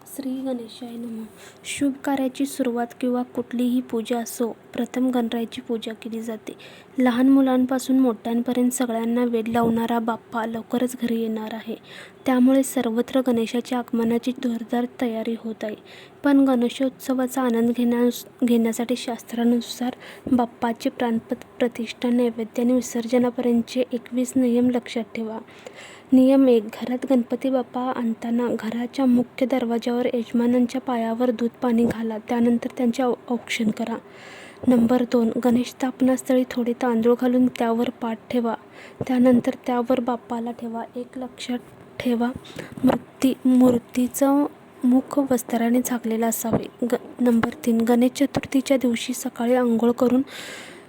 श्री गणेशाय नमः. शुभ कार्याची सुरुवात किंवा कुठलीही पूजा असो, प्रथम गणरायाची पूजा केली जाते. लहान मुलांपासून मोठ्यांपर्यंत सगळ्यांना वेध लावणारा बाप्पा लवकरच घरी येणार आहे. त्यामुळे सर्वत्र गणेशाच्या आगमनाची जोरदार तयारी होत आहे. पण गणेशोत्सवाचा आनंद घेण्यासाठी शास्त्रानुसार बाप्पाची प्राणप्रतिष्ठा, नैवेद्य आणि विसर्जनापर्यंतचे 21 नियम लक्षात ठेवा. नियम 1. घरात गणपती बाप्पा आणताना घराच्या मुख्य दरवाजावर यजमानांच्या पायावर दूध पाणी घाला. त्यानंतर त्यांचे औक्षण करा. नंबर 2. गणेश स्थापनास्थळी थोडे तांदूळ घालून त्यावर पाट ठेवा. त्यानंतर त्यावर बाप्पाला ठेवा. एक लक्षात ठेवा, मूर्तीचं मुख वस्त्राने झाकलेलं असावे. नंबर 3. गणेश चतुर्थीच्या दिवशी सकाळी आंघोळ करून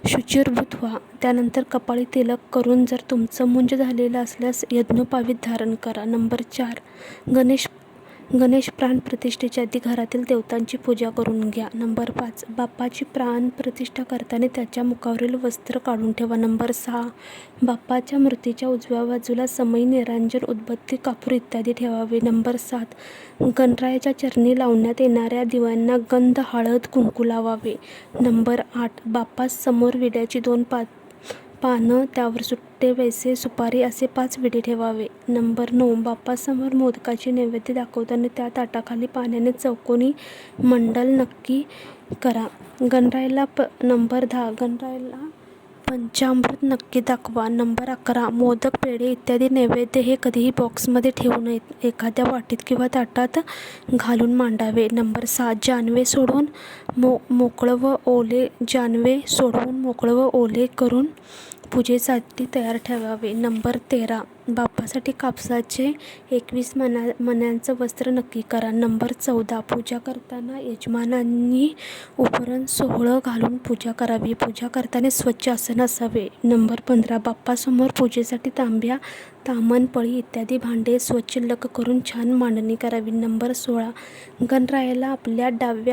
शुचिर्भूत व्हा. त्यानंतर कपाळी तिलक करून जर तुमचं मुंज झालेलं असल्यास यज्ञोपवीत धारण करा. नंबर 4. गणेश प्राणप्रतिष्ठेच्या आधी घरातील देवतांची पूजा करून घ्या. नंबर 5. बाप्पाची प्राणप्रतिष्ठा करताना त्याच्या मुखावरील वस्त्र काढून ठेवा. नंबर 6. बाप्पाच्या मूर्तीच्या उजव्या बाजूला समई, निरांजन, उदबत्ती, कापूर इत्यादी ठेवावे. नंबर 7. गणरायाच्या चरणी लावण्यात येणाऱ्या दिव्यांना गंध, हळद, कुंकू लावावे. नंबर 8. बाप्पास समोर विड्याची 2 पानं, त्यावर सुट्टे वैसे, सुपारी असे 5 विडे ठेवावे. नंबर 9. बाप्पासमोर मोदकाचे नैवेद्य दाखवताना त्या ताटाखाली पाण्याने चौकोनी मंडल नक्की करा. गणरायाला नंबर 10. गणरायाला पंचामृत नक्की दाखवा. नंबर 11. मोदक, पेढे इत्यादी नैवेद्य हे कधीही बॉक्समध्ये ठेवू नयेत, एखाद्या वाटीत किंवा ताटात घालून मांडावे. नंबर 6. जानवे सोडवून मोकळं व ओले करून पूजेसाठी तयार ठेवावे. नंबर 13. बाप्पासाठी कापसाचे 21 मण्यांचं वस्त्र नक्की करा. नंबर 14. पूजा करताना यजमानांनी उपरण सोहळं घालून पूजा करावी. पूजा करताना स्वच्छ आसन असावे. नंबर 15. बाप्पासमोर पूजेसाठी तांब्या, ताम्हण, पळी इत्यादी भांडे स्वच्छ लग करून छान मांडणी करावी. नंबर 16. गणरायाला आपल्या डाव्या